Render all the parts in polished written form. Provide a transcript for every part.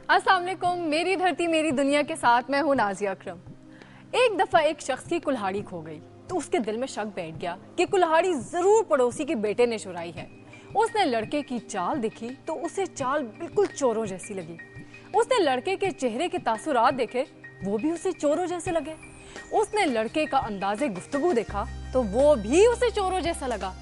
अस्सलाम वालेकुम, मेरी धरती मेरी दुनिया के साथ मैं हूँ नाजिया अकरम। एक दफ़ा एक शख्स की कुल्हाड़ी खो गई तो उसके दिल में शक बैठ गया कि कुल्हाड़ी ज़रूर पड़ोसी के बेटे ने चुराई है। उसने लड़के की चाल देखी तो उसे चाल बिल्कुल चोरों जैसी लगी। उसने लड़के के चेहरे के तासुरात देखे, वो भी उसे चोरों जैसे लगे। उसने लड़के का अंदाज़े गुफ्तगू देखा तो वो भी उसे चोरों जैसा लगा।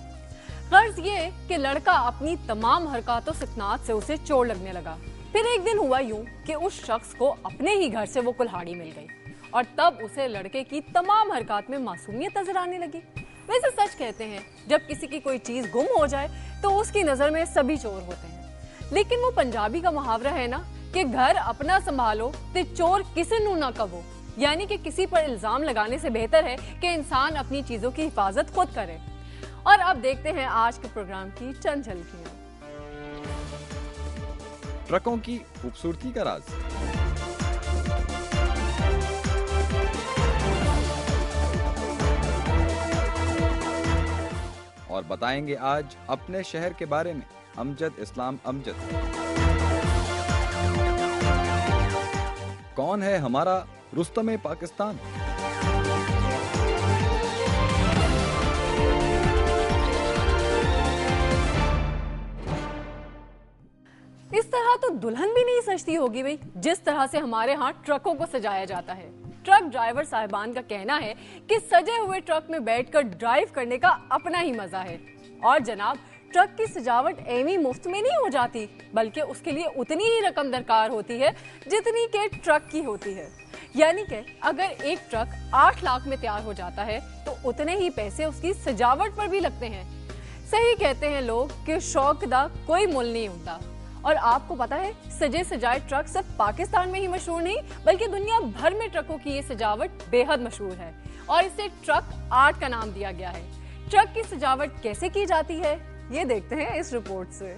गर्ज ये कि लड़का अपनी तमाम हरकतों सिकनात से उसे चोर लगने लगा। फिर एक दिन हुआ यूं कि उस शख्स को अपने ही घर से वो कुल्हाड़ी मिल गई और तब उसे लड़के की तमाम हरकत में मासूमियत नजर आने लगी। वैसे सच कहते हैं, जब किसी की कोई चीज गुम हो जाए तो उसकी नजर में सभी चोर होते हैं। लेकिन वो पंजाबी का मुहावरा है ना कि घर अपना संभालो ते चोर किसी नू ना कहो, यानी कि किसी पर इल्जाम लगाने से बेहतर है कि इंसान अपनी चीजों की हिफाजत खुद करे। और अब देखते हैं आज के प्रोग्राम की चंद झलकियां। ट्रकों की खूबसूरती का राज। और बताएंगे आज अपने शहर के बारे में अमजद इस्लाम अमजद। कौन है हमारा रुस्तमे पाकिस्तान? इस तरह तो दुल्हन भी नहीं सजती होगी भाई, जिस तरह से हमारे यहाँ ट्रकों को सजाया जाता है। ट्रक ड्राइवर साहिबान का कहना है कि सजे हुए ट्रक में बैठकर ड्राइव करने का अपना ही मजा है। और जनाब, ट्रक की सजावट एवं मुफ्त में नहीं हो जाती, बल्कि उसके लिए उतनी ही रकम दरकार होती है जितनी के ट्रक की होती है। यानी कि अगर एक ट्रक 8 लाख में तैयार हो जाता है तो उतने ही पैसे उसकी सजावट पर भी लगते हैं। सही कहते हैं लोग कि शौक दा कोई मुल नहीं होता। और आपको पता है, सजे सजाए ट्रक सिर्फ पाकिस्तान में ही मशहूर नहीं, बल्कि दुनिया भर में ट्रकों की ये सजावट बेहद मशहूर है और इसे ट्रक आर्ट का नाम दिया गया है। ट्रक की सजावट कैसे की जाती है, ये देखते हैं इस रिपोर्ट से।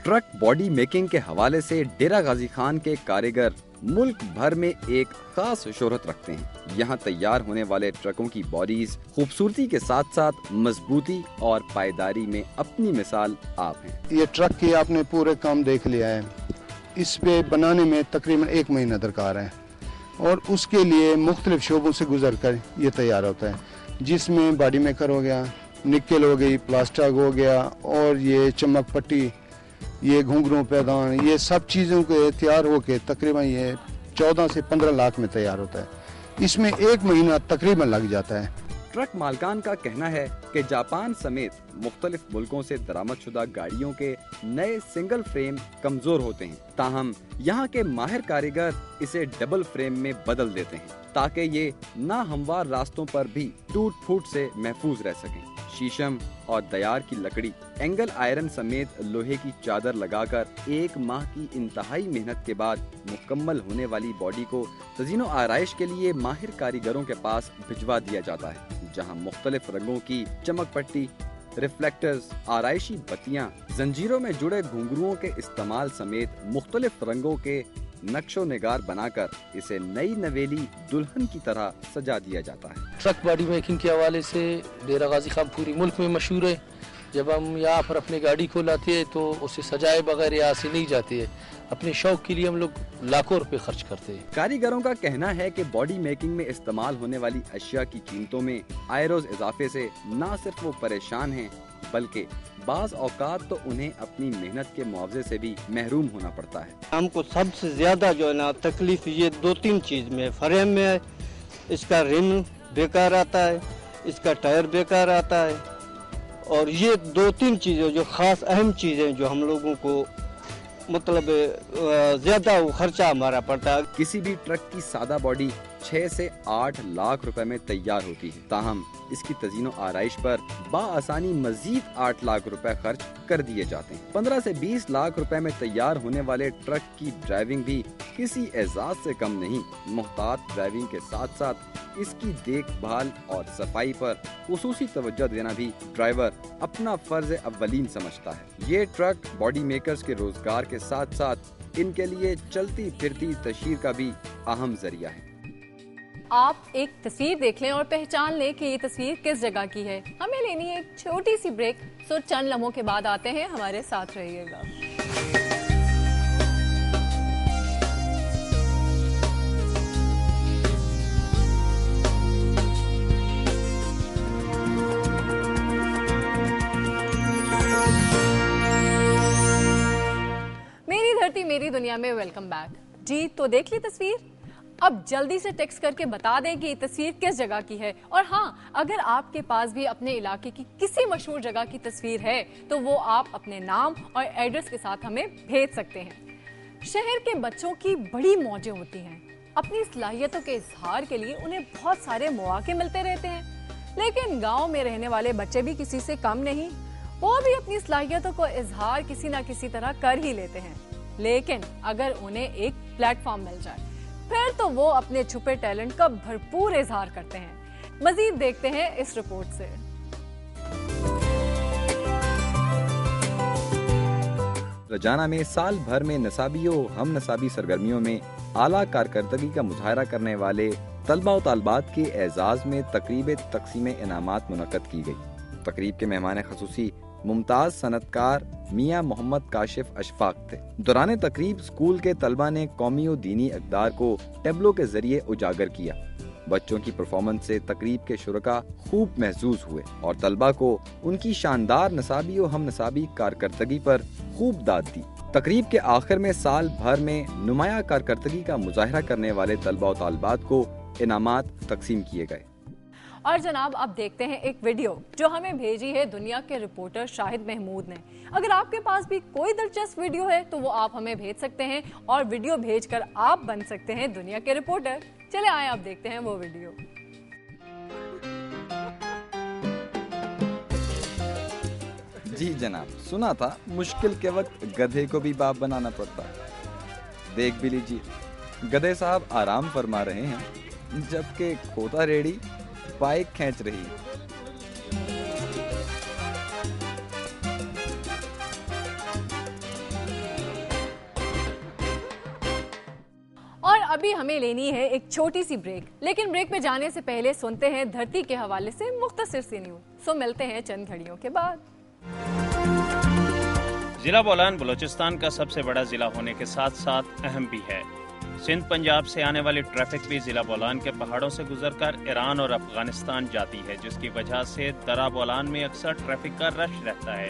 ट्रक बॉडी मेकिंग के हवाले से डेरा गाजी खान के कारीगर मुल्क भर में एक खास शोहरत रखते हैं। यहाँ तैयार होने वाले ट्रकों की बॉडीज खूबसूरती के साथ साथ मजबूती और पायदारी में अपनी मिसाल आप हैं। ये ट्रक की आपने पूरे काम देख लिया है। इस पे बनाने में तकरीबन 1 महीना दरकार है और उसके लिए मुख्तलिफ शोबों से गुजर कर ये तैयार होता है, जिसमें बॉडी मेकर हो गया, निकेल हो गई, प्लास्टिक हो गया और ये चमक पट्टी, ये घुंघरू पैदान, ये सब चीज़ों के तैयार होके तकरीबन ये 14 से 15 लाख में तैयार होता है। इसमें 1 महीना तकरीबन लग जाता है। ट्रक मालकान का कहना है कि जापान समेत मुख्तलिफ मुल्कों से दरामदशुदा गाड़ियों के नए सिंगल फ्रेम कमजोर होते हैं, ताहम यहाँ के माहिर कारीगर इसे डबल फ्रेम में बदल देते हैं ताकि ये ना हमवार रास्तों पर भी टूट फूट से महफूज रह सकें। शीशम और दयार की लकड़ी, एंगल आयरन समेत लोहे की चादर लगाकर 1 माह की इंतहाई मेहनत के बाद मुकम्मल होने वाली बॉडी को तज़ीनो आराइश के लिए माहिर कारीगरों के पास भिजवा दिया जाता है, जहां मुख्तलिफ रंगों की चमक पट्टी, रिफ्लेक्टर्स, आराइशी बत्तियां, जंजीरों में जुड़े घुंघरुओं के इस्तेमाल समेत मुख्तलिफ रंगों के नक्शो निगार बनाकर इसे नई नवेली दुल्हन की तरह सजा दिया जाता है। ट्रक बॉडी मेकिंग के हवाले से डेरा गाजी खान पूरी मुल्क में मशहूर है। जब हम यहाँ पर अपनी गाड़ी को लाते हैं तो उसे सजाए बगैर यहाँ से नहीं जाती है। अपने शौक के लिए हम लोग लाखों रुपए खर्च करते हैं। कारीगरों का कहना है कि बॉडी मेकिंग में इस्तेमाल होने वाली अशिया की कीमतों में आए रोज इजाफे से न सिर्फ वो परेशान हैं, बल्कि बाज औकात तो उन्हें अपनी मेहनत के मुआवजे से भी महरूम होना पड़ता है। हमको सबसे ज्यादा जो है ना तकलीफ ये 2-3 चीज में, फ्रेम में है, इसका रिम बेकार आता है, इसका टायर बेकार आता है और ये 2-3 चीजें जो खास अहम चीजें जो हम लोगों को मतलब ज्यादा खर्चा हमारा पड़ता है। किसी भी ट्रक की सादा बॉडी 6 से 8 लाख रुपए में तैयार होती है, ताहम इसकी तज़ीनो आराइश पर बाआसानी मजीद 8 लाख रुपए खर्च कर दिए जाते हैं। 15 से 20 लाख रुपए में तैयार होने वाले ट्रक की ड्राइविंग भी किसी एजाज से कम नहीं। मुहतात ड्राइविंग के साथ साथ इसकी देखभाल और सफाई पर खुसूसी तवज्जो देना भी ड्राइवर अपना फर्ज अव्वलीन समझता है। ये ट्रक बॉडी मेकर्स के रोजगार के साथ साथ इनके लिए चलती फिरती तशहीर का भी अहम जरिया है। आप एक तस्वीर देख लें और पहचान लें कि ये तस्वीर किस जगह की है। हमें लेनी है एक छोटी सी ब्रेक, सो चंद लम्हों के बाद आते हैं, हमारे साथ रहिएगा। मेरी धरती मेरी दुनिया में वेलकम बैक जी। तो देख ली तस्वीर, अब जल्दी से टेक्स्ट करके बता दें कि ये तस्वीर किस जगह की है। और हाँ, अगर आपके पास भी अपने इलाके की किसी मशहूर जगह की तस्वीर है तो वो आप अपने नाम और एड्रेस के साथ हमें भेज सकते हैं। शहर के बच्चों की बड़ी मौजें होती हैं, अपनी सलाहियतों के इजहार के लिए उन्हें बहुत सारे मौके मिलते रहते हैं, लेकिन गाँव में रहने वाले बच्चे भी किसी से कम नहीं, वो भी अपनी सलाहियतों को इजहार किसी न किसी तरह कर ही लेते हैं। लेकिन अगर उन्हें एक प्लेटफॉर्म मिल जाए फिर तो वो अपने छुपे टैलेंट का भरपूर इजहार करते हैं। मजीद देखते हैं इस रिपोर्ट से। रजाना में साल भर में नसाबियों हम नसाबी सरगर्मियों में आला कारकर्दगी का मुजाहरा करने वाले तलबा व तालबात के एजाज में तकरीब तकसीम इनामात मुनक्कद की गई। तकरीब के मेहमान खसूसी मुमताज सनतकार मियाँ मोहम्मद काशिफ अशफाक थे। दौरान तकरीब स्कूल के तलबा ने कौमी और दीनी अक़दार को टेबलो के जरिए उजागर किया। बच्चों की परफॉर्मेंस से तकरीब के शुरका खूब महसूस हुए और तलबा को उनकी शानदार नसाबी और हम नसाबी कारकर्दगी पर खूब दाद दी। तकरीब के आखिर में साल भर में नुमाया कारकर्दगी का मुजाहरा करने वाले तलबा और तालबात को इनामात तकसीम किए गए। और जनाब, अब देखते हैं एक वीडियो जो हमें भेजी है दुनिया के रिपोर्टर शाहिद महमूद ने। अगर आपके पास भी कोई दिलचस्प वीडियो है तो वो आप हमें भेज सकते हैं और वीडियो भेजकर आप बन सकते हैं दुनिया के रिपोर्टर। चले आए, आप देखते हैं वो वीडियो। जी जनाब, सुना था मुश्किल के वक्त गधे को भी बाप बनाना पड़ता। देख भी लीजिए, गधे साहब आराम फरमा रहे हैं जबकि खोता रेड़ी बाइक खींच रही। और अभी हमें लेनी है एक छोटी सी ब्रेक, लेकिन ब्रेक में जाने से पहले सुनते हैं धरती के हवाले से मुख्तसर सी न्यूज़। सो मिलते हैं चंद घड़ियों के बाद। जिला बोलान बलूचिस्तान का सबसे बड़ा जिला होने के साथ साथ अहम भी है। सिंध पंजाब से आने वाली ट्रैफिक भी जिला बोलान के पहाड़ों से गुजरकर ईरान और अफगानिस्तान जाती है, जिसकी वजह से दरा बोलान में अक्सर ट्रैफिक का रश रहता है।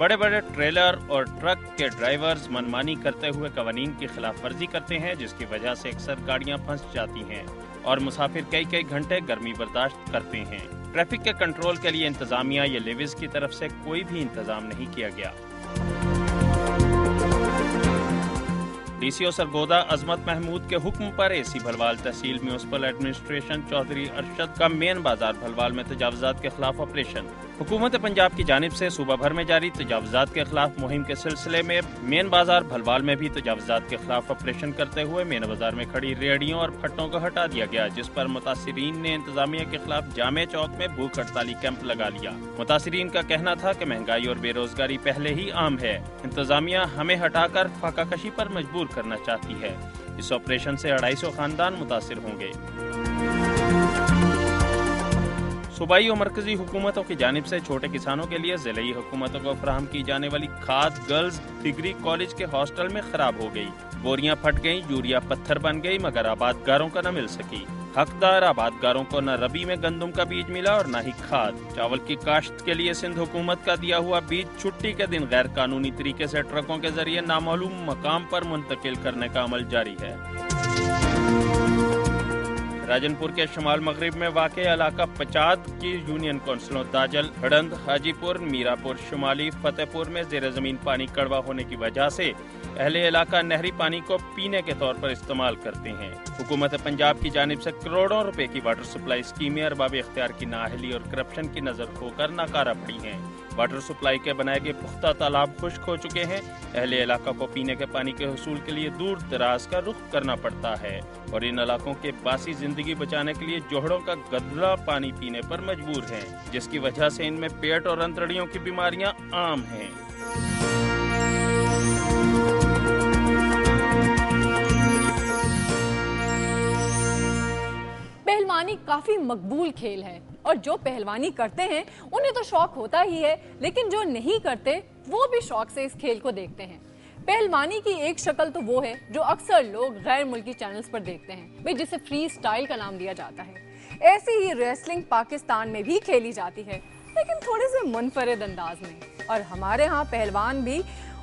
बड़े बड़े ट्रेलर और ट्रक के ड्राइवर्स मनमानी करते हुए कवानीन की खिलाफ वर्जी करते हैं, जिसकी वजह से अक्सर गाड़ियां फंस जाती हैं और मुसाफिर कई कई घंटे गर्मी बर्दाश्त करते हैं। ट्रैफिक के कंट्रोल के लिए इंतजामिया या लेविस की तरफ से कोई भी इंतजाम नहीं किया गया। डीसीओ सरगोदा अजमत महमूद के हुक्म पर एसी भलवाल तहसील म्यूनिसिपल एडमिनिस्ट्रेशन चौधरी अरशद का मेन बाजार भलवाल में तजावुजात के खिलाफ ऑपरेशन। हुकूमत पंजाब की जानिब से सूबा भर में जारी तजावुजात के खिलाफ मुहिम के सिलसिले में मेन बाजार भलवाल में भी तजावुजात के खिलाफ ऑपरेशन करते हुए मेन बाजार में खड़ी रेहड़ियों और फट्टों को हटा दिया गया, जिस पर मुतासिरीन ने इंतजामिया के खिलाफ जामे चौक में भूख हड़ताली कैंप लगा लिया। मुतासिरीन का कहना था कि महंगाई और बेरोजगारी पहले ही आम है, इंतजामिया हमें हटाकर फाकाकशी पर मजबूर करना चाहती है। इस ऑपरेशन से 250 खानदान मुतासिर होंगे। सूबाई और मरकजी हुकूमतों की जानिब से छोटे किसानों के लिए ज़िलाई हुकूमतों को फराहम की जाने वाली खाद गर्ल्स डिग्री कॉलेज के हॉस्टल में खराब हो गई। बोरियां फट गईं, यूरिया पत्थर बन गई, मगर आबादगारों का न मिल सकी। हकदार आबादगारों को न रबी में गंदम का बीज मिला और न ही खाद। चावल की काश्त के लिए सिंध हुकूमत का दिया हुआ बीज छुट्टी के दिन गैर कानूनी तरीके से ट्रकों के जरिए नामालूम मकाम पर मुंतकिल करने का अमल जारी है। राजनपुर के शुमाल मगरिब में वाक़े इलाका पचाद की यूनियन काउंसिलों दाजल, हड़ंद, हाजीपुर, मीरापुर शुमाली, फतेहपुर में जेर जमीन पानी कड़वा होने की वजह से अहले इलाका नहरी पानी को पीने के तौर पर इस्तेमाल करते हैं। हुकूमत पंजाब की जानिब से करोड़ों रुपए की वाटर सप्लाई स्कीमें अरबाब इख्तियार की नाअहली और करप्शन की नजर खोकर नाकारा पड़ी हैं। वाटर सप्लाई के बनाए गए पुख्ता तालाब खुश्क हो चुके हैं। अहले इलाका को पीने के पानी के हुसूल के लिए दूर दराज का रुख करना पड़ता है और इन इलाकों के बासी जिंदगी बचाने के लिए जोहड़ों का गंदा पानी पीने पर मजबूर हैं, जिसकी वजह से इनमें पेट और अंतड़ियों की बीमारियां आम हैं। पहलवानी काफी मकबूल खेल है और जो पहलवानी करते हैं उन्हें तो शौक होता ही है, लेकिन जो नहीं करते वो भी शौक से इस खेल को देखते हैं। पहलवानी की एक शक्ल तो वो है जो अक्सर लोग गैर मुल्की चैनल्स पर देखते हैं भाई, जिसे फ्री स्टाइल का नाम दिया जाता है। ऐसी ही रेसलिंग पाकिस्तान में भी खेली जाती है, लेकिन थोड़े से मुनफरिद अंदाज में। और हमारे यहाँ पहलवान भी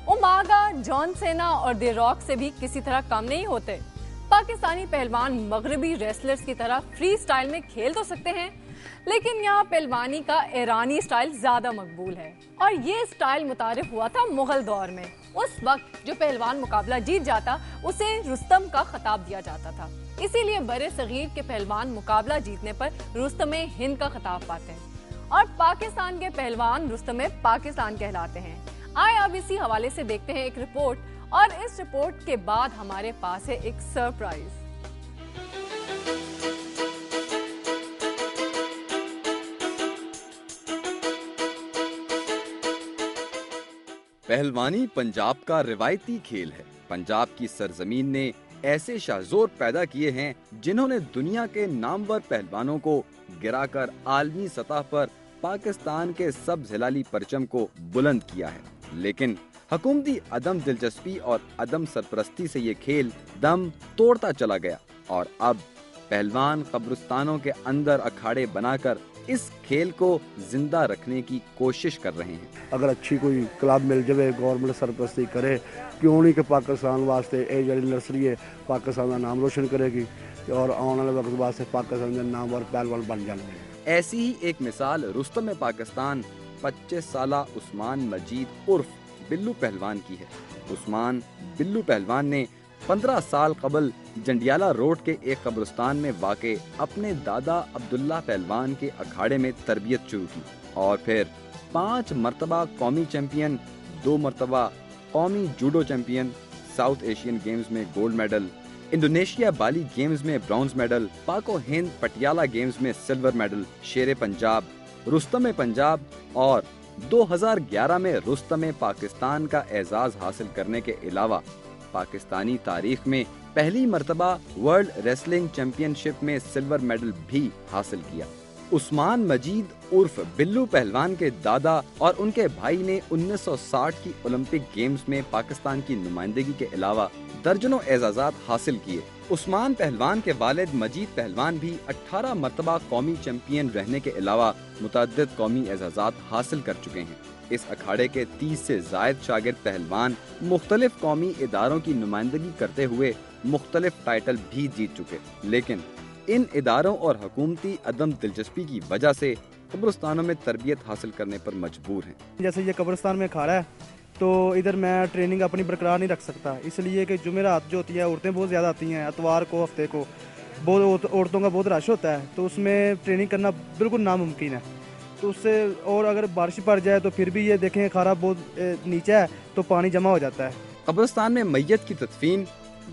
उमागा, जॉन सेना और द रॉक से भी किसी तरह कम नहीं होते। पाकिस्तानी पहलवान मगरबी रेसलर्स की तरह फ्री स्टाइल में खेल तो सकते हैं, लेकिन यहाँ पहलवानी का ईरानी स्टाइल ज्यादा मकबूल है और ये स्टाइल मुतारिफ हुआ था मुगल दौर में। उस वक्त जो पहलवान मुकाबला जीत जाता उसे रुस्तम का खिताब दिया जाता था, इसीलिए बड़े सगीर के पहलवान मुकाबला जीतने पर रुस्तमे हिंद का खिताब पाते हैं और पाकिस्तान के पहलवान रुस्तमे पाकिस्तान कहलाते हैं। आए अब इसी हवाले से देखते हैं एक रिपोर्ट, और इस रिपोर्ट के बाद हमारे पास है एक सरप्राइज। पहलवानी पंजाब का रिवायती खेल है। पंजाब की सरजमीन ने ऐसे शाहजोर पैदा किए हैं जिन्होंने दुनिया के नामवर पहलवानों को गिराकर आलमी सतह पर पाकिस्तान के सब्ज हिलाली परचम को बुलंद किया है। लेकिन हुकूमती अदम दिलचस्पी और अदम सरपरस्ती से ये खेल दम तोड़ता चला गया और अब पहलवान कब्रिस्तानों के अंदर अखाड़े बनाकर इस खेल को जिंदा रखने की कोशिश कर रहे हैं। अगर अच्छी कोई क्लब मिल जाए, गवर्नमेंट सरपरस्ती करे, क्यों नहीं कि पाकिस्तान वास्ते ये जी नर्सरी है पाकिस्तान का नाम रोशन करेगी और आने वाले वक्त वास्ते पाकिस्तान के नाम और पहलवान बन जाएंगे। ऐसी ही एक मिसाल रुस्तम पाकिस्तान 25 साला उस्मान मजीद उर्फ बिल्लू पहलवान की है। उस्मान बिल्लू पहलवान ने 15 साल कबल जंडियाला रोड के एक कब्रिस्तान में वाक़े अपने दादा अब्दुल्ला पहलवान के अखाड़े में तरबियत शुरू की और फिर 5 मरतबा कौमी चैंपियन, 2 मरतबा कौमी judo champion, south Asian games में गोल्ड मेडल, इंडोनेशिया बाली गेम्स में ब्रॉन्ज मेडल, पाको हिंद पटियाला गेम्स में सिल्वर मेडल, शेरे पंजाब, रुस्तम पंजाब और 2011 में रुस्तम पाकिस्तान का एजाज हासिल करने के अलावा पाकिस्तानी तारीख में पहली मर्तबा वर्ल्ड रेसलिंग चैंपियनशिप में सिल्वर मेडल भी हासिल किया। उस्मान मजीद उर्फ बिल्लू पहलवान के दादा और उनके भाई ने 1960 की ओलंपिक गेम्स में पाकिस्तान की नुमाइंदगी के अलावा दर्जनों एजाजात हासिल किए। उस्मान पहलवान के वालिद मजीद पहलवान भी 18 मरतबा कौमी चैंपियन रहने के अलावा मुतअद्दिद कौमी एजाजात हासिल कर चुके हैं। इस अखाड़े के 30 से जायद शागिर्द पहलवान मुख्तलिफ कौमी इदारों की नुमाइंदगी करते हुए मुख्तलिफ टाइटल भी जीत चुके, लेकिन इन इदारों और हुकूमती अदम दिलचस्पी की वजह से कब्रिस्तानों में तरबियत हासिल करने पर मजबूर हैं। जैसे ये कब्रिस्तान में अखाड़ा है तो इधर मैं ट्रेनिंग अपनी बरकरार नहीं रख सकता, इसलिए कि जुमेरात जो होती है औरतें बहुत ज़्यादा आती हैं, इतवार को हफ्ते को बहुत औरतों का बहुत रश होता है, तो उसमें ट्रेनिंग करना बिल्कुल नामुमकिन है। तो उससे और अगर बारिश पड़ जाए तो फिर भी ये देखें खारा बहुत नीचे है तो पानी जमा हो जाता है। कब्रिस्तान में मैयत की तदफीन,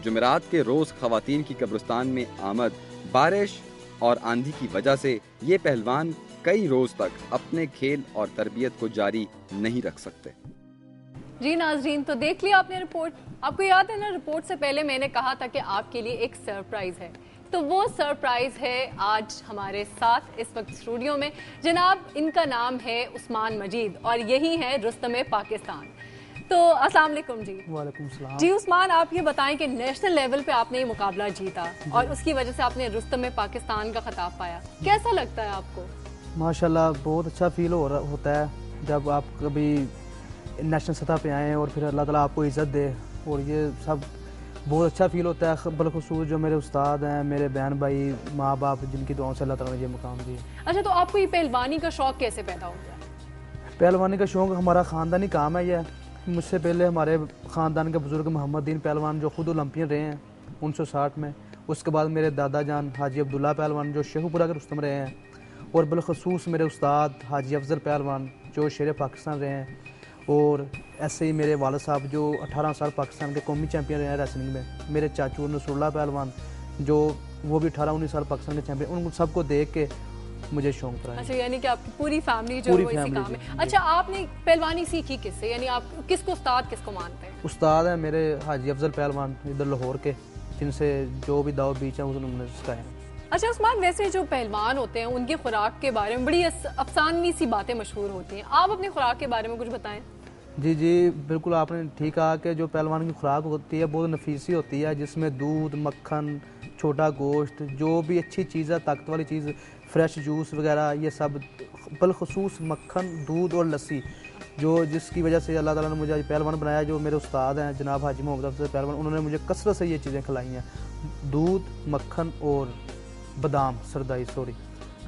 जुमेरात के रोज खवातीन की कब्रिस्तान में आमद, बारिश और आंधी की वजह से ये पहलवान कई रोज तक अपने खेल और तरबियत को जारी नहीं रख सकते। जी नाजरीन, तो देख लिया आपने रिपोर्ट। आपको याद है ना, रिपोर्ट से पहले मैंने कहा था कि आपके लिए एक सरप्राइज है, तो वो सरप्राइज है आज हमारे साथ इस वक्त स्टूडियो में। जनाब, इनका नाम है उस्मान मजीद और यही है रुस्तम पाकिस्तान। तो अस्सलाम वालेकुम जी। वालेकुम सलाम। जी उस्मान, आप ये बताएं कि नेशनल लेवल पे आपने ये मुकाबला जीता और उसकी वजह से आपने रुस्तम पाकिस्तान का खिताब पाया, कैसा लगता है आपको? माशाल्लाह बहुत अच्छा फील होता है जब आप कभी नेशनल सतह पे आएँ और फिर अल्लाह ताला आपको इज़्ज़त दे, और ये सब बहुत अच्छा फील होता है। बिलखुसूस जो मेरे उस्ताद हैं, मेरे बहन भाई, माँ बाप, जिनकी दुआओं से अल्लाह ताला ने ये मुकाम दिए। अच्छा, तो आपको ये पहलवानी का शौक कैसे पैदा हो गया? पहलवानी का शौक हमारा ख़ानदानी काम है। यह मुझसे पहले हमारे ख़ानदान के बुज़ुर्ग मोहम्मद दीन पहलवान जो ख़ुद ओलंपियन रहे हैं 1960 में, उसके बाद मेरे दादा जान हाजी अब्दुल्ला पहलवान जो शेखुपुरा के रुस्तम रहे हैं, और बिलखसूस मेरे उस्ताद हाजी अफजल पहलवान जो शेर पाकिस्तान रहे हैं, और ऐसे ही मेरे वालिद साहब जो 18 साल पाकिस्तान के कौमी चैंपियन रहे हैं रेसलिंग में, मेरे चाचू नसरुल्लाह पहलवान जो वो भी 18-19 साल पाकिस्तान के चैंपियन, उन सबको देख के मुझे शौक पड़ा। अच्छा, यानी कि आपकी पूरी फैमिली जो है इसी काम में। अच्छा, आपने पहलवानी सीखी किससे, यानी आप किसको उस्ताद किसको मानते हैं? उस्ताद है मेरे हाजी अफजल पहलवान इधर लाहौर के, जिनसे जो भी दाव बीच है उन्होंने सिखाया। अच्छा उस्मान, वैसे जो पहलवान होते हैं उनकी खुराक के बारे में बड़ी अफसानवी सी बातें मशहूर होती हैं, आप अपनी खुराक के बारे में कुछ बताएं। जी, बिल्कुल आपने ठीक कहा कि जो पहलवान की खुराक होती है बहुत नफीसी होती है, जिसमें दूध, मक्खन, छोटा गोश्त, जो भी अच्छी चीज़ है, ताकत वाली चीज़, फ्रेश जूस वगैरह, ये सब, बलखसूस मक्खन, दूध और लस्सी, जो जिसकी वजह से अल्लाह ताला ने मुझे आज पहलवान बनाया। जो मेरे उस्ताद हैं जनाब हाजी मोहम्मद अफजल पहलवान, उन्होंने मुझे कसरत से ये चीज़ें खिलाई हैं, दूध, मक्खन और बादाम, सरदाई, सॉरी।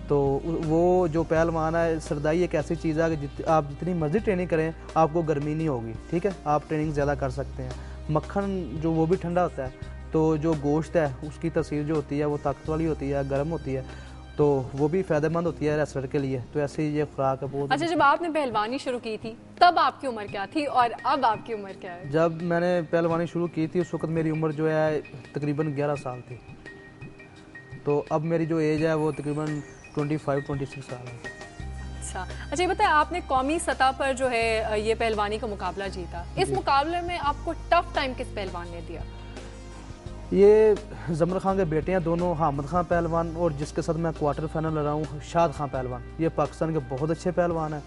तो वो जो पहलवान है, सरदाई एक ऐसी चीज़ है कि आप जितनी मर्जी ट्रेनिंग करें आपको गर्मी नहीं होगी, ठीक है, आप ट्रेनिंग ज़्यादा कर सकते हैं। मक्खन जो वो भी ठंडा होता है, तो जो गोश्त है उसकी तसीर जो होती है वो ताकत वाली होती है, गर्म होती है, तो वो भी फ़ायदेमंद होती है रेसलर के लिए। तो ऐसे ही ये खुराक है बहुत। अच्छा, जब आपने पहलवानी शुरू की थी तब आपकी उम्र क्या थी और अब आपकी उम्र क्या है? जब मैंने पहलवानी शुरू की थी उस वक्त मेरी उम्र जो है तकरीबन 11 साल थी, तो अब मेरी जो एज है वो तकरीबन 25-26 साल है। अच्छा ये बताएं, आपने कौमी सतह पर जो है ये पहलवानी का मुकाबला जीता, इस मुकाबले में आपको टफ टाइम किस पहलवान ने दिया? ये जमर खान के बेटे हैं दोनों, हामिद खान पहलवान और जिसके साथ मैं क्वार्टर फाइनल लड़ा हूँ शाद खान पहलवान। ये पाकिस्तान के बहुत अच्छे पहलवान हैं,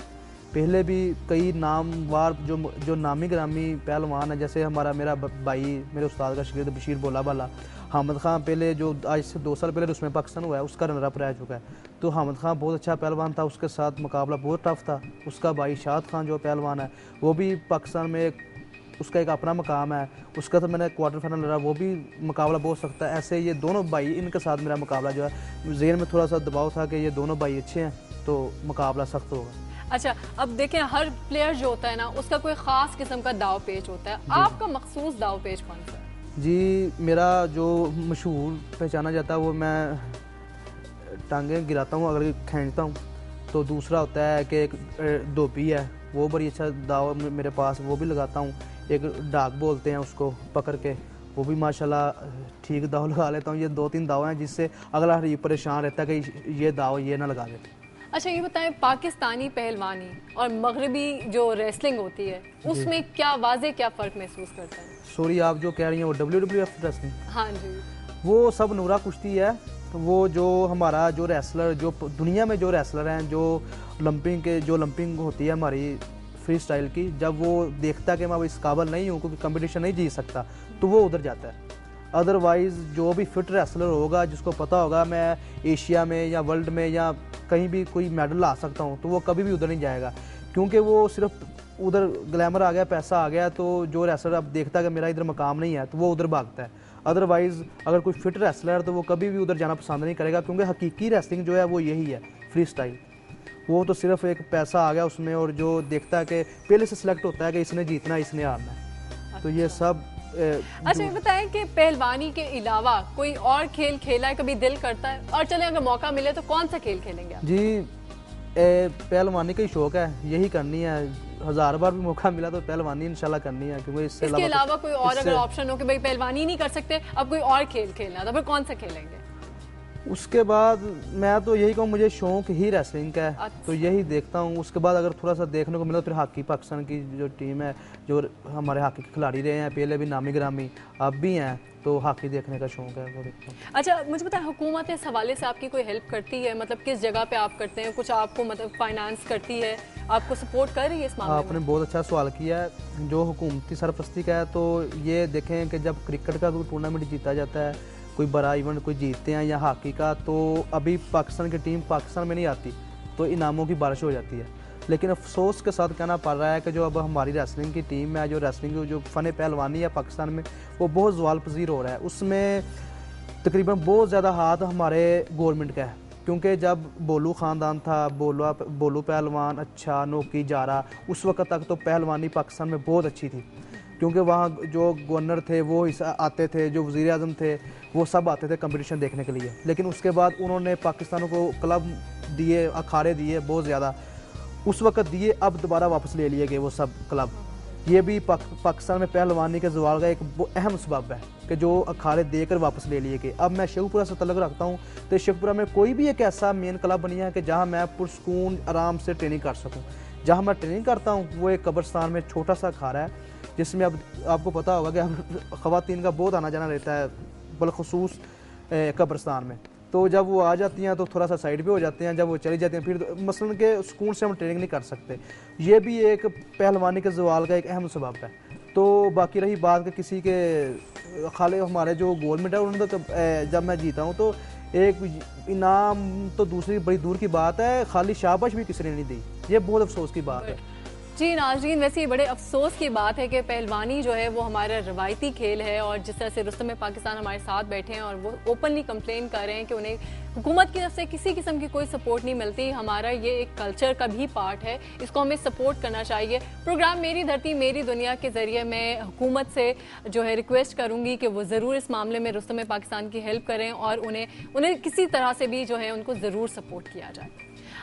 पहले भी कई नामवार जो नामी ग्रामी पहलवान हैं, जैसे मेरा भाई, मेरे उस्ताद का शागिर्द बशीर बोला वाला, हामिद खान पहले जो आज से 2 साल पहले उसमें पाकिस्तान हुआ है उसका रनर अप रह चुका है। तो हामिद खान बहुत अच्छा पहलवान था, उसके साथ मुकाबला बहुत टफ था। उसका भाई शाद खान जो पहलवान है वो भी पाकिस्तान में उसका एक अपना मकाम है, उसका तो मैंने क्वार्टर फाइनल लड़ा, वो भी मुकाबला बहुत सख्त है। ऐसे ये दोनों भाई, इनके साथ मेरा मुकाबला जो है, ज़हन में थोड़ा सा दबाव था कि ये दोनों भाई अच्छे हैं तो मुकाबला सख्त होगा। अच्छा अब देखें, हर प्लेयर जो होता है ना उसका कोई ख़ास किस्म का दाव पेच होता है, आपका मखसूस दाव पेच कौन सा है? जी मेरा जो मशहूर पहचाना जाता है वो मैं टांगें गिराता हूँ अगर खींचता हूँ, तो दूसरा होता है कि एक धोबी है, वो बड़ी अच्छा दाव मेरे पास, वो भी लगाता हूँ। एक डाक बोलते हैं उसको पकड़ के, वो भी माशाल्लाह ठीक दाव लगा लेता हूँ। ये 2-3 दाव हैं जिससे अगला हरीफ परेशान रहता है कि ये दाव ये ना लगा दे। अच्छा ये बताएं, पाकिस्तानी पहलवानी और मगरबी जो रेसलिंग होती है उसमें क्या वाज़े क्या फ़र्क महसूस करता है? सॉरी, आप जो कह रही हैं वो WWF रेसलिंग? हाँ जी, वो सब नूरा कुश्ती है। वो जो हमारा जो रेसलर, जो दुनिया में जो रेसलर हैं, जो ओलंपिक होती है हमारी फ्री स्टाइल की, जब वो देखता है कि मैं अब इस काबिल नहीं हूँ क्योंकि कंपटीशन नहीं जीत सकता, तो वो उधर जाता है। अदरवाइज़ जो भी फिट रेसलर होगा, जिसको पता होगा मैं एशिया में या वर्ल्ड में या कहीं भी कोई मेडल ला सकता हूँ, तो वो कभी भी उधर नहीं जाएगा, क्योंकि वो सिर्फ उधर ग्लैमर आ गया, पैसा आ गया, तो जो रेसलर अब देखता है कि मेरा इधर मकाम नहीं है तो वो उधर भागता है। अदरवाइज़ अगर कोई फिट रेसलर है तो वो कभी भी उधर जाना पसंद नहीं करेगा, क्योंकि हकीकी रेसलिंग जो है वो यही है, फ्री स्टाइल। वो तो सिर्फ एक पैसा आ गया उसमें, और जो देखता है कि पहले से सिलेक्ट होता है कि इसने जीतना है, इसने हारना है। तो ये सब अच्छा ये बताएं कि पहलवानी के अलावा कोई और खेल खेला है, कभी दिल करता है? और चलें अगर मौका मिले तो कौन सा खेल खेलेंगे आप? जी पहलवानी का ही शौक है, यही करनी है। 1000 बार भी मौका मिला तो पहलवानी इंशाल्लाह करनी है, क्योंकि इसके अलावा कोई और अगर ऑप्शन हो कि भाई पहलवानी नहीं कर सकते, अब कोई और खेल खेलना, तो फिर कौन सा खेलेंगे? उसके बाद मैं तो यही कहूँ, मुझे शौक ही रेसलिंग का है। अच्छा। तो यही देखता हूँ। उसके बाद अगर थोड़ा सा देखने को मिला तो फिर हॉकी, पाकिस्तान की जो टीम है, जो हमारे हॉकी के खिलाड़ी रहे हैं, पहले भी नामी ग्रामी, अब भी हैं, तो हॉकी देखने का शौक है, वो देखता हूँ। अच्छा मुझे बताएं, हुकूमत इस हवाले से आपकी कोई हेल्प करती है? मतलब किस जगह पे आप करते हैं, कुछ आपको मतलब फाइनेंस करती है, आपको सपोर्ट कर रही है इस मामले में? आपने बहुत अच्छा सवाल किया है। जो हुकूमती सरपरस्ती का है, तो ये देखें कि जब क्रिकेट का कोई टूर्नामेंट जीता जाता है, कोई बड़ा इवेंट कोई जीतते हैं, या हॉकी का, तो अभी पाकिस्तान की टीम पाकिस्तान में नहीं आती, तो इनामों की बारिश हो जाती है। लेकिन अफसोस के साथ कहना पड़ रहा है कि जो अब हमारी रेसलिंग की टीम है, जो रेसलिंग जो फ़न पहलवानी है पाकिस्तान में, वो बहुत ज़वाल पजीर हो रहा है। उसमें तकरीबन बहुत ज़्यादा हाथ हमारे गवर्नमेंट का है, क्योंकि जब बोलू ख़ानदान था, बोलू पहलवान, अच्छा, नोकी, जारा, उस वक्त तक तो पहलवानी पाकिस्तान में बहुत अच्छी थी, क्योंकि वहाँ जो गवर्नर थे वो आते थे, जो वज़ीर आज़म थे वो सब आते थे कंपटीशन देखने के लिए। लेकिन उसके बाद उन्होंने पाकिस्तान को क्लब दिए, अखाड़े दिए बहुत ज़्यादा, उस वक्त दिए, अब दोबारा वापस ले लिए गए वो सब क्लब। ये भी पाकिस्तान में पहलवानी के ज़वाल का एक अहम सबब है कि जो अखाड़े देकर वापस ले लिए गए। अब मैं शेखपुरा से तल्लुक़ रखता हूँ, तो शेखपुरा में कोई भी एक ऐसा मेन क्लब बनी है कि जहाँ मैं पुरसकून आराम से ट्रेनिंग कर सकूँ। जहाँ मैं ट्रेनिंग करता हूँ वो एक कब्रस्तान में छोटा सा अखाड़ा है, जिसमें अब आपको पता होगा कि अब ख़वातीन का बहुत आना जाना रहता है, बलखसूस कब्रस्तान में। तो जब वो आ जाती हैं तो थोड़ा सा साइड पे हो जाते हैं, जब वो चली जाती हैं फिर मसलन के सुकून से हम ट्रेनिंग नहीं कर सकते। ये भी एक पहलवानी के ज़वाल का एक अहम सबब है। तो बाकी रही बात कि किसी के खाली हमारे जो गोल्ड मेडल उन्होंने तो जब मैं जीता हूँ तो एक इनाम तो दूसरी बड़ी दूर की बात है, खाली शाबाश भी किसी ने नहीं दी। ये बहुत अफसोस की बात है। जी नाज़रीन, वैसे ये बड़े अफसोस की बात है कि पहलवानी जो है वो हमारा रवायती खेल है, और जिस तरह से रुस्तम पाकिस्तान हमारे साथ बैठे हैं और वो ओपनली कंप्लेन कर रहे हैं कि उन्हें हुकूमत की तरफ से किसी किस्म की कोई सपोर्ट नहीं मिलती। हमारा ये एक कल्चर का भी पार्ट है, इसको हमें सपोर्ट करना चाहिए। प्रोग्राम मेरी धरती मेरी दुनिया के ज़रिए मैं हुकूमत से जो है रिक्वेस्ट करूँगी कि वो ज़रूर इस मामले में रुस्तम पाकिस्तान की हेल्प करें और उन्हें किसी तरह से भी जो है उनको ज़रूर सपोर्ट किया जाए।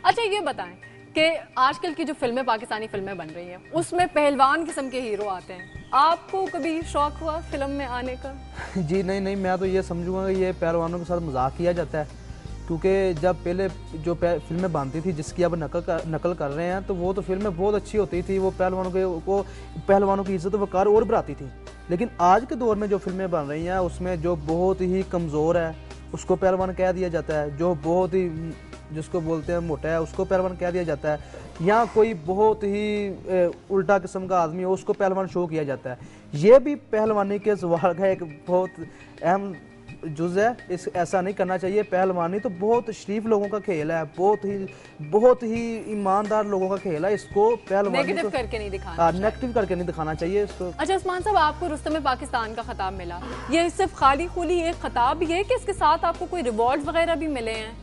अच्छा ये बताएं कि आजकल की जो फिल्में पाकिस्तानी फिल्में बन रही हैं उसमें पहलवान किस्म के हीरो आते हैं, आपको कभी शौक हुआ फिल्म में आने का? जी नहीं, मैं तो ये समझूंगा कि ये पहलवानों के साथ मजाक किया जाता है, क्योंकि जब पहले जो फिल्में बनती थी जिसकी अब नकल कर रहे हैं तो वो तो फिल्में बहुत अच्छी होती थी, वो पहलवानों की इज्जत वकार और बढ़ाती थी। लेकिन आज के दौर में जो फिल्में बन रही हैं उसमें जो बहुत ही कमज़ोर है उसको पहलवान कह दिया जाता है, जो बहुत ही जिसको बोलते हैं मोटा है उसको पहलवान कह दिया जाता है, या कोई बहुत ही उल्टा किस्म का आदमी हो उसको पहलवान शो किया जाता है। ये भी पहलवानी के सवाल का एक बहुत अहम जुज़ है, ऐसा नहीं करना चाहिए। पहलवानी तो बहुत शरीफ लोगों का खेल है, बहुत ही ईमानदार लोगों का खेल है, इसको पहलवानी नेगेटिव करके नहीं दिखाना, नेगेटिव करके नहीं दिखाना चाहिए इसको। अच्छा उस्मान साहब, आपको रुस्तम पाकिस्तान का खिताब मिला, ये सिर्फ खाली खुली एक खिताब ही है कि इसके साथ आपको कोई रिवॉर्ड वगैरह भी मिले हैं?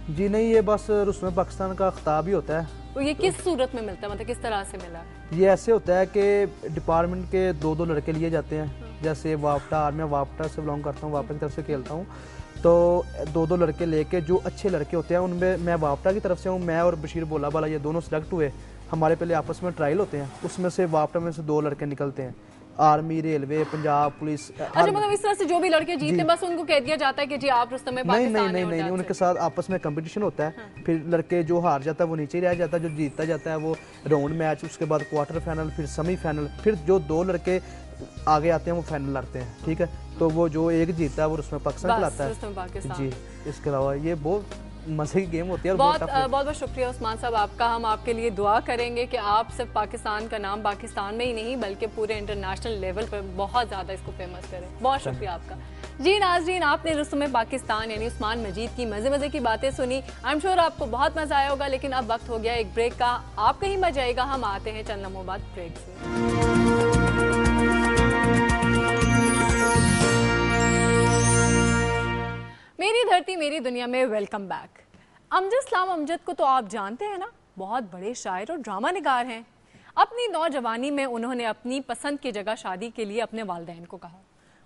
जी नहीं, ये बस रुस्तम पाकिस्तान का खिताब ही होता है। तो ये किस सूरत में मिलता है, मतलब किस तरह से मिला? ये ऐसे होता है कि डिपार्टमेंट के दो लड़के लिए जाते हैं, जैसे वापटा, मैं वापटा से बिलोंग करता हूँ, वापटा की तरफ से खेलता हूँ, तो दो लड़के लेके जो अच्छे लड़के होते हैं उनमें मैं वापटा की तरफ से हूँ, मैं और बशीर बोला वाला ये दोनों सेलेक्ट हुए। हमारे पहले आपस में ट्रायल होते हैं, उसमें से वापटा में से 2 लड़के निकलते हैं, आर्मी, रेलवे, पंजाब पुलिस। अच्छा, मतलब इस तरह से जो भी लड़के जीते बस उनको कह दिया जाता है कि जी आप रुस्तम पाकिस्तान? नहीं, उनके साथ आपस में कंपटीशन होता है। फिर लड़के जो हार जाता है वो नीचे ही रह जाता है, जो जीतता जाता है वो राउंड मैच, उसके बाद क्वार्टर फाइनल, फिर सेमीफाइनल, फिर जो 2 लड़के आगे आते हैं वो फाइनल लड़ते हैं। ठीक है, तो वो जो एक जीतता है वो उसमें पाकिस्तान खिलाता है जी। इसके अलावा ये बहुत मजे की गेम होती है। बहुत शुक्रिया उस्मान साहब आपका। हम आपके लिए दुआ करेंगे कि आप सिर्फ पाकिस्तान का नाम पाकिस्तान में ही नहीं बल्कि पूरे इंटरनेशनल लेवल पर बहुत ज़्यादा इसको फेमस करें। बहुत शुक्रिया आपका। जी नाज़रीन, आपने रुस्तम पाकिस्तान यानी उस्मान मजीद की मज़े की बातें सुनी। आई एम श्योर आपको बहुत मज़ा आया होगा, लेकिन अब वक्त हो गया एक ब्रेक का। आप कहीं मत जाइएगा, हम आते हैं चंद लम्हों बाद ब्रेक से। मेरी धरती मेरी दुनिया में वेलकम बैक। अमजद को तो आप जानते हैं ना, बहुत बड़े शायर और ड्रामा निगार हैं। अपनी नौजवानी में उन्होंने अपनी पसंद की जगह शादी के लिए अपने वालिदैन को कहा।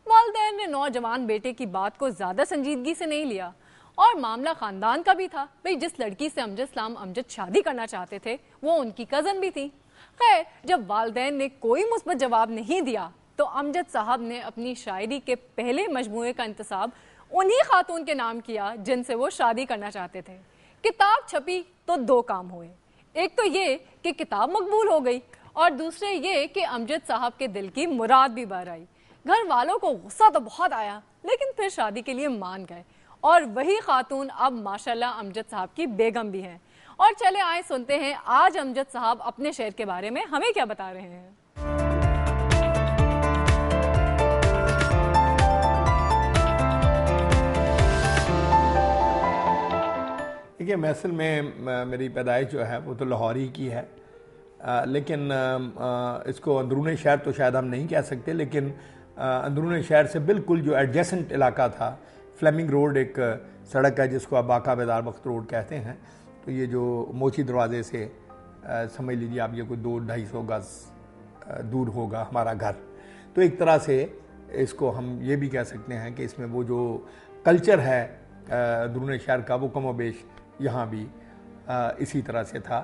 वालिदैन ने नौजवान बेटे की बात को ज्यादा संजीदगी से नहीं लिया और मामला खानदान का भी था। भाई जिस लड़की से अमजद शादी करना चाहते थे वो उनकी कजन भी थी। खैर, जब वालिदैन ने कोई मुस्बत जवाब नहीं दिया तो अमजद साहब ने अपनी शायरी के पहले मजमूए का इंतसाब उन्हीं खातून के नाम किया जिनसे वो शादी करना चाहते थे। किताब छपी तो 2 काम हुए, एक तो ये कि किताब मकबूल हो गई और दूसरे ये कि अमजद साहब के दिल की मुराद भी भर आई। घर वालों को गुस्सा तो बहुत आया लेकिन फिर शादी के लिए मान गए और वही खातून अब माशाल्लाह अमजद साहब की बेगम भी हैं। और चले आए सुनते हैं आज अमजद साहब अपने शहर के बारे में हमें क्या बता रहे हैं। देखिए, महसल में मेरी पैदाइश जो है वो तो लाहौर ही की है, लेकिन इसको अंदरून शहर तो शायद हम नहीं कह सकते, लेकिन अंदरून शहर से बिल्कुल जो एडजेसेंट इलाका था, फ्लेमिंग रोड एक सड़क है जिसको अब आका बेदार बख्त रोड कहते हैं। तो ये जो मोची दरवाजे से समझ लीजिए आप ये कोई 200-250 गज दूर होगा हमारा घर। तो एक तरह से इसको हम ये भी कह सकते हैं कि इसमें वो जो कल्चर है अंदरून शहर का वो कमोबेश यहाँ भी इसी तरह से था।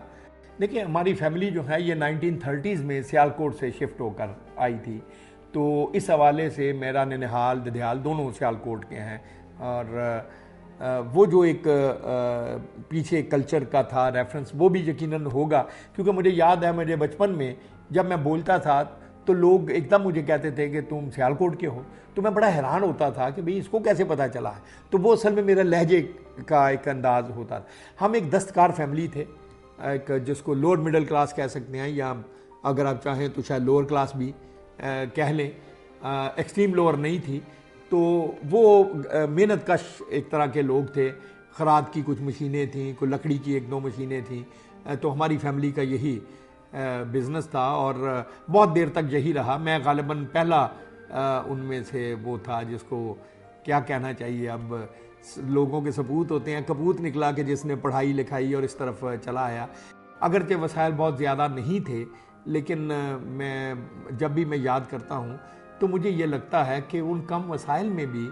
देखिए, हमारी फैमिली जो है ये 1930s में सियालकोट से शिफ्ट होकर आई थी, तो इस हवाले से मेरा ननिहाल ददियाल दोनों सियालकोट के हैं। और वो जो एक पीछे कल्चर का था रेफरेंस वो भी यकीनन होगा, क्योंकि मुझे याद है मेरे बचपन में जब मैं बोलता था तो लोग एकदम मुझे कहते थे कि तुम सियालकोट के हो, तो मैं बड़ा हैरान होता था कि भाई इसको कैसे पता चला है। तो वो असल में मेरा लहजे का एक अंदाज होता था। हम एक दस्तकार फैमिली थे, एक जिसको लोअर मिडिल क्लास कह सकते हैं, या अगर आप चाहें तो शायद लोअर क्लास भी कह लें, एक्सट्रीम लोअर नहीं थी। तो वो मेहनत कश एक तरह के लोग थे। खराद की कुछ मशीनें थीं, कोई लकड़ी की 1-2 मशीनें थीं। तो हमारी फैमिली का यही बिज़नेस था और बहुत देर तक यही रहा। मैं गालिबन पहला उनमें से वो था जिसको क्या कहना चाहिए, अब लोगों के सपूत होते हैं, कपूत निकला कि जिसने पढ़ाई लिखाई और इस तरफ चला आया। अगरचे वसाइल बहुत ज़्यादा नहीं थे, लेकिन मैं जब भी मैं याद करता हूँ तो मुझे ये लगता है कि उन कम वसाइल में भी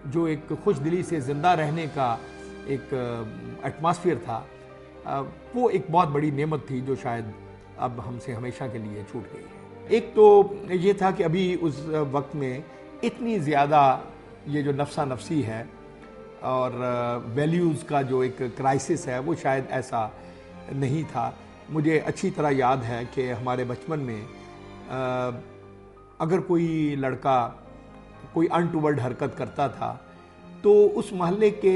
जो एक खुश दिली से ज़िंदा रहने का एक एटमॉस्फेयर था, वो एक बहुत बड़ी नेमत थी जो शायद अब हमसे हमेशा के लिए छूट गई है। एक तो ये था कि अभी उस वक्त में इतनी ज़्यादा ये जो नफ्सा नफसी है और वैल्यूज़ का जो एक क्राइसिस है वो शायद ऐसा नहीं था। मुझे अच्छी तरह याद है कि हमारे बचपन में अगर कोई लड़का कोई अनटूवर्ड हरकत करता था तो उस मोहल्ले के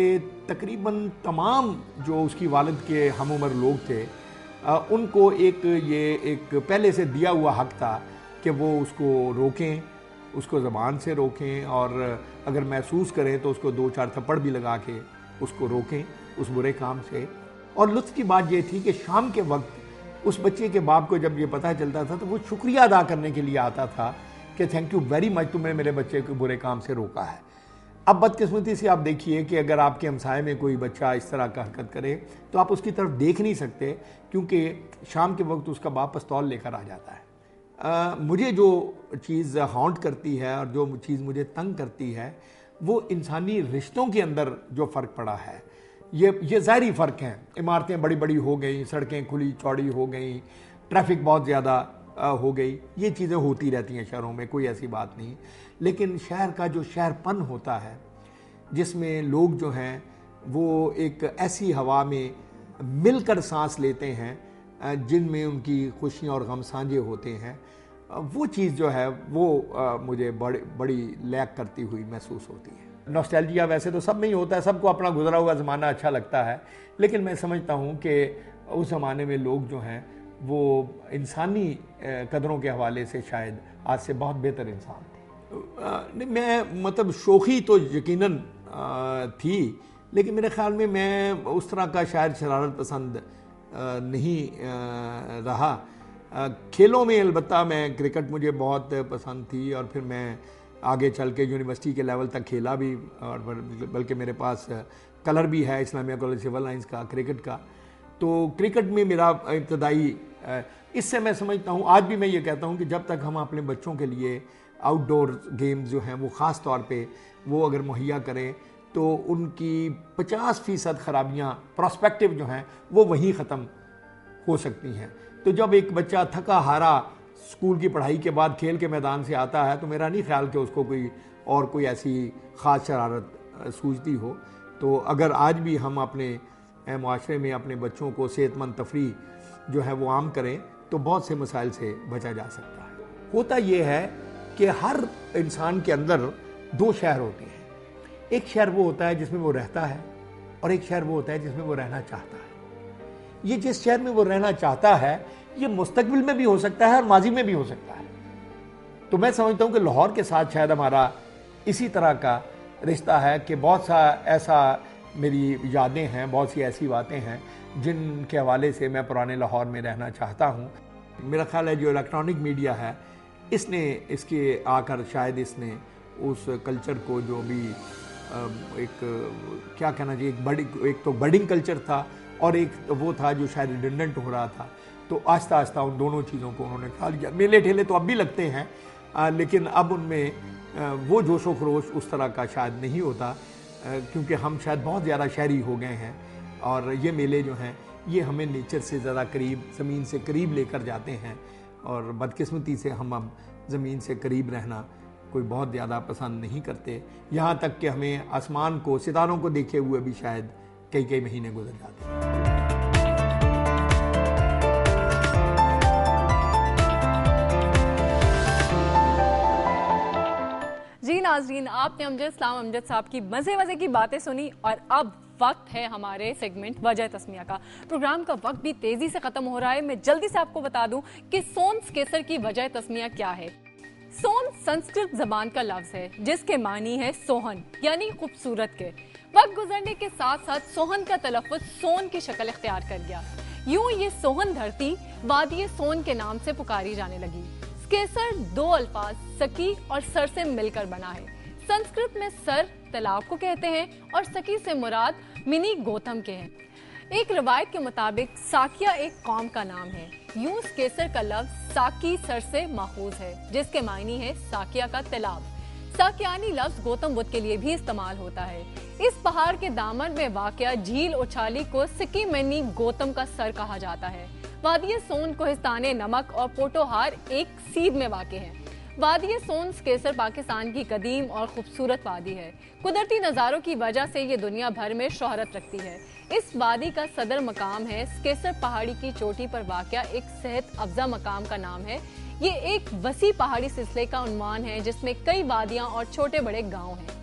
तकरीबन तमाम जो उसकी वालिद के हम उम्र लोग थे, उनको एक पहले से दिया हुआ हक था कि वो उसको रोकें, उसको ज़बान से रोकें, और अगर महसूस करें तो उसको 2-4 थप्पड़ भी लगा के उसको रोकें उस बुरे काम से। और लुत्फ़ की बात ये थी कि शाम के वक्त उस बच्चे के बाप को जब ये पता चलता था तो वो शुक्रिया अदा करने के लिए आता था कि थैंक यू वेरी मच, तुमने मेरे बच्चे को बुरे काम से रोका है। अब बदकिस्मती से आप देखिए कि अगर आपके हमसाए में कोई बच्चा इस तरह का हरकत करे तो आप उसकी तरफ देख नहीं सकते, क्योंकि शाम के वक्त उसका बाप पिस्तौल लेकर आ जाता है। मुझे जो चीज़ हॉन्ट करती है और जो चीज़ मुझे तंग करती है वो इंसानी रिश्तों के अंदर जो फ़र्क पड़ा है। ये ज़ाहरी फ़र्क हैं। इमारतें बड़ी बड़ी हो गई, सड़कें खुली चौड़ी हो गई, ट्रैफिक बहुत ज़्यादा हो गई, ये चीज़ें होती रहती हैं शहरों में, कोई ऐसी बात नहीं। लेकिन शहर का जो शहरपन होता है जिसमें लोग जो हैं वो एक ऐसी हवा में मिलकर सांस लेते हैं जिनमें उनकी खुशियाँ और गम साझे होते हैं, वो चीज़ जो है वो मुझे बड़ी लैक करती हुई महसूस होती है। नॉस्टैल्जिया वैसे तो सब में ही होता है, सबको अपना गुजरा हुआ ज़माना अच्छा लगता है, लेकिन मैं समझता हूँ कि उस ज़माने में लोग जो हैं वो इंसानी कदरों के हवाले से शायद आज से बहुत बेहतर इंसान थे। मैं मतलब शोखी तो यकीनन थी, लेकिन मेरे ख्याल में मैं उस तरह का शायद शरारत पसंद नहीं रहा। खेलों में अलबत्ता मैं क्रिकेट मुझे बहुत पसंद थी और फिर मैं आगे चल के यूनिवर्सिटी के लेवल तक खेला भी, और बल्कि मेरे पास कलर भी है इस्लामिया कॉलेज सिविल लाइंस का क्रिकेट का। तो क्रिकेट में मेरा इब्तदाई, इससे मैं समझता हूँ, आज भी मैं ये कहता हूँ कि जब तक हम अपने बच्चों के लिए आउटडोर गेम्स जो हैं वो ख़ास तौर पे वो अगर मुहैया करें तो उनकी 50% खराबियाँ प्रॉस्पेक्टिव जो हैं वो वहीं ख़त्म हो सकती हैं। तो जब एक बच्चा थका हारा स्कूल की पढ़ाई के बाद खेल के मैदान से आता है तो मेरा नहीं ख्याल कि उसको कोई ऐसी ख़ास शरारत सूझती हो। तो अगर आज भी हम अपने माशरे में अपने बच्चों को सेहतमंद तफरी जो है वो आम करें तो बहुत से मसाइल से बचा जा सकता है। होता ये है कि हर इंसान के अंदर 2 शहर होते हैं। एक शहर वो होता है जिसमें वो रहता है और एक शहर वो होता है जिसमें वो रहना चाहता है। ये जिस शहर में वो रहना चाहता है ये मुस्तकबिल में भी हो सकता है और माजी में भी हो सकता है। तो मैं समझता हूँ कि लाहौर के साथ शायद हमारा इसी तरह का रिश्ता है कि बहुत सा ऐसा मेरी यादें हैं, बहुत सी ऐसी बातें हैं जिनके हवाले से मैं पुराने लाहौर में रहना चाहता हूँ। मेरा ख्याल है जो इलेक्ट्रॉनिक मीडिया है इसने इसके आकर शायद इसने उस कल्चर को जो भी एक क्या कहना चाहिए एक तो बडिंग कल्चर था और एक वो था जो शायद रिडंडेंट हो रहा था, तो आहिस्ता आहिस्ता उन दोनों चीज़ों को उन्होंने खा लिया। मेले ठेले तो अब भी लगते हैं लेकिन अब उनमें वो जोश व खरोश उस तरह का शायद नहीं होता क्योंकि हम शायद बहुत ज़्यादा शहरी हो गए हैं और ये मेले जो हैं ये हमें नेचर से ज़्यादा करीब, ज़मीन से करीब लेकर जाते हैं और बदकिस्मती से हम अब ज़मीन से करीब रहना कोई बहुत ज़्यादा पसंद नहीं करते। यहाँ तक कि हमें आसमान को, सितारों को देखे हुए भी शायद कई महीने गुजर जाते हैं। नाजरीन, आपने अमजद साहब की मजे की बातें सुनी और अब वक्त है हमारे सेगमेंट वजह तस्मिया का। प्रोग्राम का वक्त भी तेजी से खत्म हो रहा है। मैं जल्दी से आपको बता दूं कि सोन्स केसर की वजह तस्मिया क्या है। सोन संस्कृत जबान का लफ्ज है जिसके मानी है सोहन यानी खूबसूरत के। वक्त गुजरने के साथ साथ सोहन का तलफ्फुज सोन की शक्ल इख्तियार कर गया। यूं ये सोहन धरती वादी सोन के नाम से पुकारी जाने लगी। केसर दो अल्फाज सकी और सर से मिलकर बना है। संस्कृत में सर तालाब को कहते हैं और सकी से मुराद मिनी गौतम के हैं। एक रवायत के मुताबिक साकिया एक कौम का नाम है। यूं केसर का लफ्ज साकी सर से माखूज है जिसके मायने है साकिया का तालाब। साकियानी लफ्ज गौतम बुद्ध के लिए भी इस्तेमाल होता है। इस पहाड़ के दामन में वाक़या झील उछाली को सिकी मिनी गौतम का सर कहा जाता है। वादी सोन कोहिस्तान नमक और पोटोहार एक सीध में वाक़ है। वादी सोन केसर पाकिस्तान की कदीम और खूबसूरत वादी है। कुदरती नज़ारों की वजह से ये दुनिया भर में शोहरत रखती है। इस वादी का सदर मकाम है केसर पहाड़ी की चोटी पर वाक़या एक सेहत अफजा मकाम का नाम है। ये एक वसी पहाड़ी सिलसिले का उन्वान है जिसमें कई वादियाँ और छोटे बड़े गाँव हैं।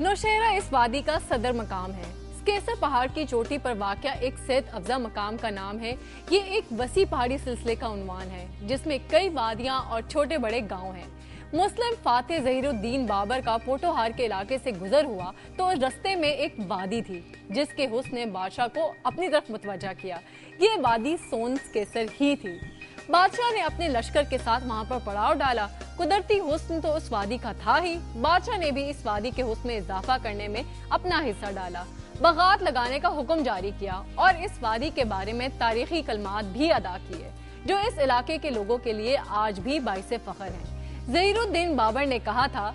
नौशहरा इस वादी का सदर मकाम है। केसर पहाड़ की चोटी पर वाक़या एक सेहत अफजा मकाम का नाम है। ये एक वसी पहाड़ी सिलसिले का उन्वान है जिसमें कई वादियाँ और छोटे बड़े गांव हैं। मुस्लिम फातेह ज़हीरुद्दीन बाबर का पोटोहार के इलाके से गुजर हुआ तो रास्ते में एक वादी थी जिसके हुस्न ने बादशाह को अपनी तरफ मुतवज्जा किया। ये वादी सोन केसर ही थी। बादशाह ने अपने लश्कर के साथ वहाँ पर पड़ाव डाला। कुदरती हुस्न तो उस वादी का था ही, बादशाह ने भी इस वादी के हुस्न में इजाफा करने में अपना हिस्सा डाला। बगात लगाने का हुक्म जारी किया और इस वादी के बारे में तारीखी कलमात भी अदा किए जो इस इलाके के लोगों के लिए आज भी बाइसे फख्र हैं। ज़हीरुद्दीन बाबर ने कहा था,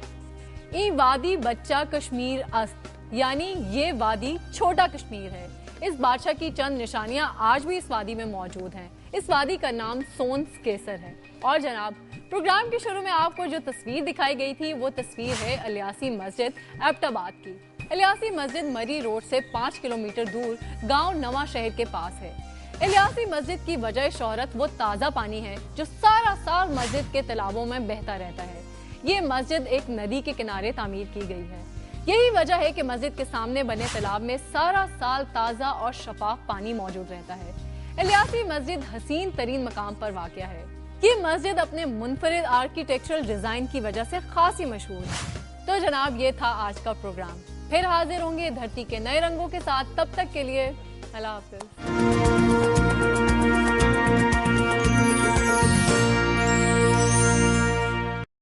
ई वादी बच्चा कश्मीर अस्त, यानी ये वादी छोटा कश्मीर है। इस बादशाह की चंद निशानियां आज भी इस वादी में मौजूद हैं। इस वादी का नाम सोन केसर है। और जनाब, प्रोग्राम के शुरू में आपको जो तस्वीर दिखाई गई थी वो तस्वीर है अलियासी मस्जिद एबटाबाद की। अलियासी मस्जिद मरी रोड से 5 किलोमीटर दूर गांव नवा शहर के पास है। अलियासी मस्जिद की वजह शोहरत वो ताज़ा पानी है जो सारा साल मस्जिद के तालाबों में बहता रहता है। ये मस्जिद एक नदी के किनारे तामीर की गई है। यही वजह है कि मस्जिद के सामने बने तालाब में सारा साल ताज़ा और शफाफ पानी मौजूद रहता है। अलियासी मस्जिद हसीन तरीन मकाम पर वाक़या है। ये मस्जिद अपने मुनफरिद आर्किटेक्चरल डिज़ाइन की वजह से खासी मशहूर है। तो जनाब, ये था आज का प्रोग्राम। फिर हाजिर होंगे धरती के नए रंगों के साथ। तब तक के लिए अल्लाह हाफ़िज़।